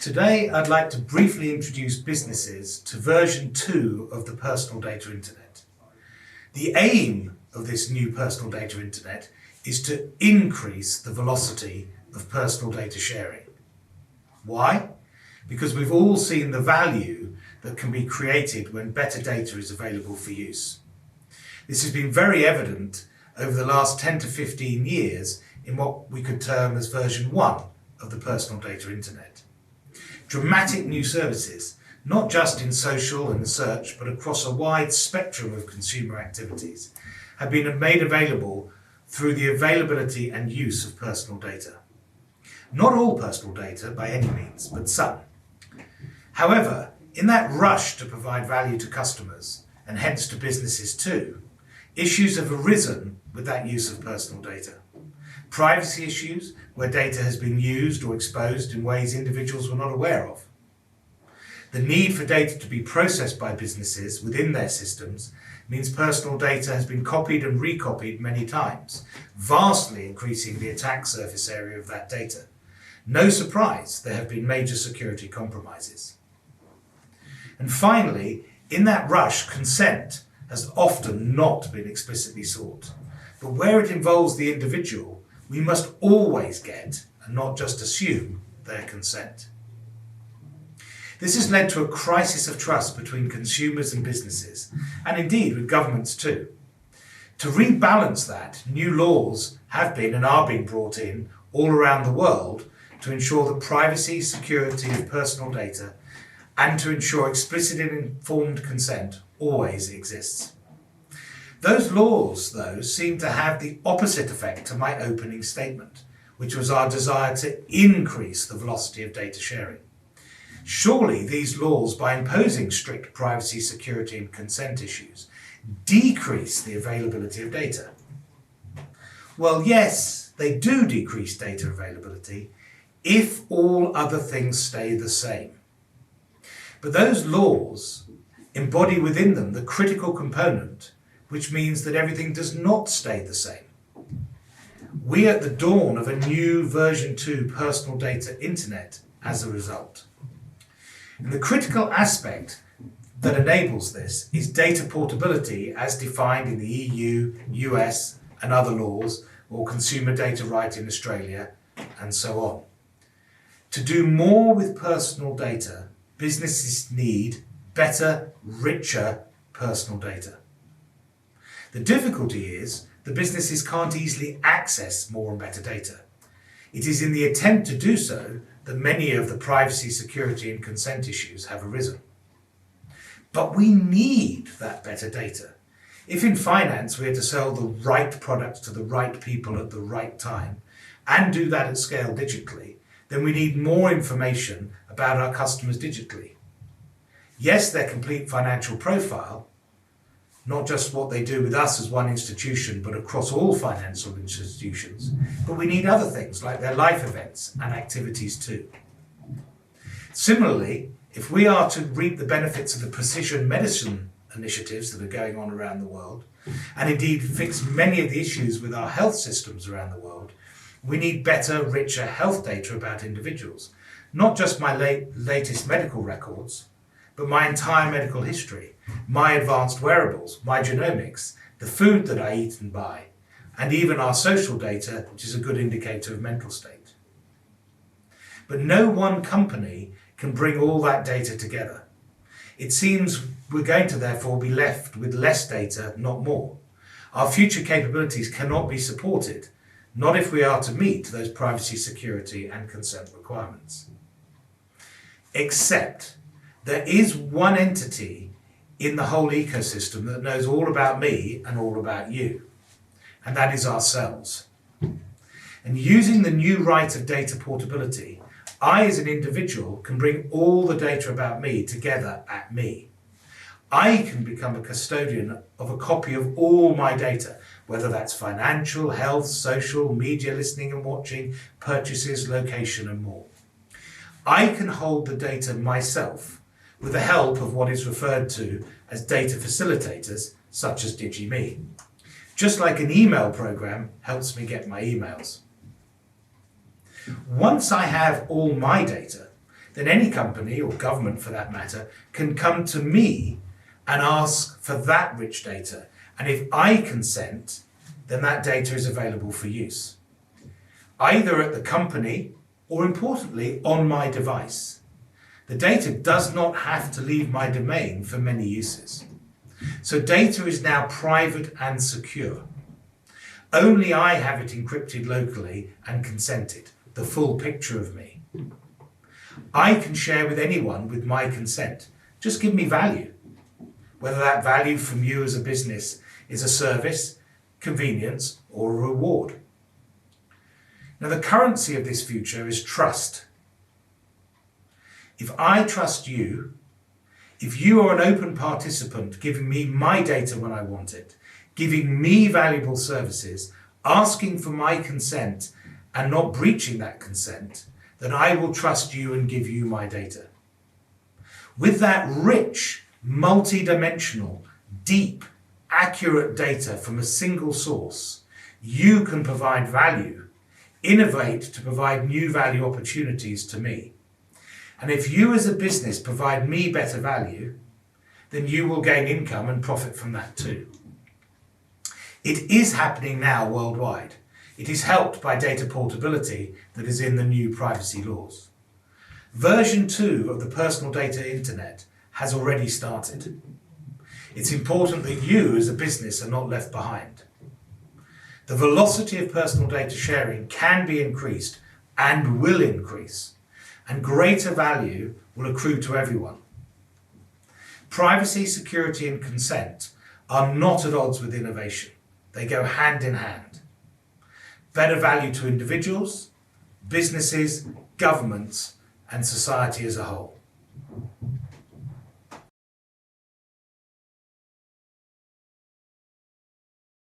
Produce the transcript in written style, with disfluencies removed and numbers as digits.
Today, I'd like to briefly introduce businesses to version 2 of the Personal Data Internet. The aim of this new Personal Data Internet is to increase the velocity of personal data sharing. Why? Because we've all seen the value that can be created when better data is available for use. This has been very evident over the last 10 to 15 years in what we could term as version 1 of the Personal Data Internet. Dramatic new services, not just in social and search, but across a wide spectrum of consumer activities, have been made available through the availability and use of personal data. Not all personal data by any means, but some. However, in that rush to provide value to customers, and hence to businesses too, issues have arisen with that use of personal data. Privacy issues, where data has been used or exposed in ways individuals were not aware of. The need for data to be processed by businesses within their systems means personal data has been copied and recopied many times, vastly increasing the attack surface area of that data. No surprise, there have been major security compromises. And finally, in that rush, consent has often not been explicitly sought. But where it involves the individual, we must always get, and not just assume, their consent. This has led to a crisis of trust between consumers and businesses, and indeed with governments too. To rebalance that, new laws have been and are being brought in all around the world to ensure the privacy, security of personal data, and to ensure explicit and informed consent always exists. Those laws, though, seem to have the opposite effect to my opening statement, which was our desire to increase the velocity of data sharing. Surely these laws, by imposing strict privacy, security and consent issues, decrease the availability of data. Well, yes, they do decrease data availability if all other things stay the same. But those laws embody within them the critical component, which means that everything does not stay the same. We are at the dawn of a new version 2 personal data internet as a result. And the critical aspect that enables this is data portability as defined in the EU, US and other laws, or consumer data right in Australia, and so on. To do more with personal data, businesses need better, richer personal data. The difficulty is the businesses can't easily access more and better data. It is in the attempt to do so that many of the privacy, security and consent issues have arisen. But we need that better data. If in finance we are to sell the right products to the right people at the right time and do that at scale digitally, then we need more information about our customers digitally. Yes, their complete financial profile, not just what they do with us as one institution, but across all financial institutions. But we need other things like their life events and activities too. Similarly, if we are to reap the benefits of the precision medicine initiatives that are going on around the world, and indeed fix many of the issues with our health systems around the world, we need better, richer health data about individuals. Not just my latest medical records, but my entire medical history, my advanced wearables, my genomics, the food that I eat and buy, and even our social data, which is a good indicator of mental state. But no one company can bring all that data together. It seems we're going to therefore be left with less data, not more. Our future capabilities cannot be supported, not if we are to meet those privacy, security and consent requirements. Except there is one entity in the whole ecosystem that knows all about me and all about you, and that is ourselves. And using the new right of data portability, I as an individual can bring all the data about me together at me. I can become a custodian of a copy of all my data, whether that's financial, health, social, media listening and watching, purchases, location and more. I can hold the data myself with the help of what is referred to as data facilitators, such as digi.me. Just like an email program helps me get my emails. Once I have all my data, then any company, or government for that matter, can come to me and ask for that rich data. And if I consent, then that data is available for use, either at the company or, importantly, on my device. The data does not have to leave my domain for many uses. So data is now private and secure. Only I have it encrypted locally and consented, the full picture of me. I can share with anyone with my consent. Just give me value. Whether that value from you as a business is a service, convenience, or a reward. Now, the currency of this future is trust. If I trust you, if you are an open participant giving me my data when I want it, giving me valuable services, asking for my consent and not breaching that consent, then I will trust you and give you my data. With that rich, multi-dimensional, deep, accurate data from a single source, you can provide value, innovate to provide new value opportunities to me. And if you as a business provide me better value, then you will gain income and profit from that too. It is happening now worldwide. It is helped by data portability that is in the new privacy laws. Version 2 of the Personal Data Internet has already started. It's important that you as a business are not left behind. The velocity of personal data sharing can be increased and will increase, and greater value will accrue to everyone. Privacy, security, and consent are not at odds with innovation. They go hand in hand. Better value to individuals, businesses, governments, and society as a whole.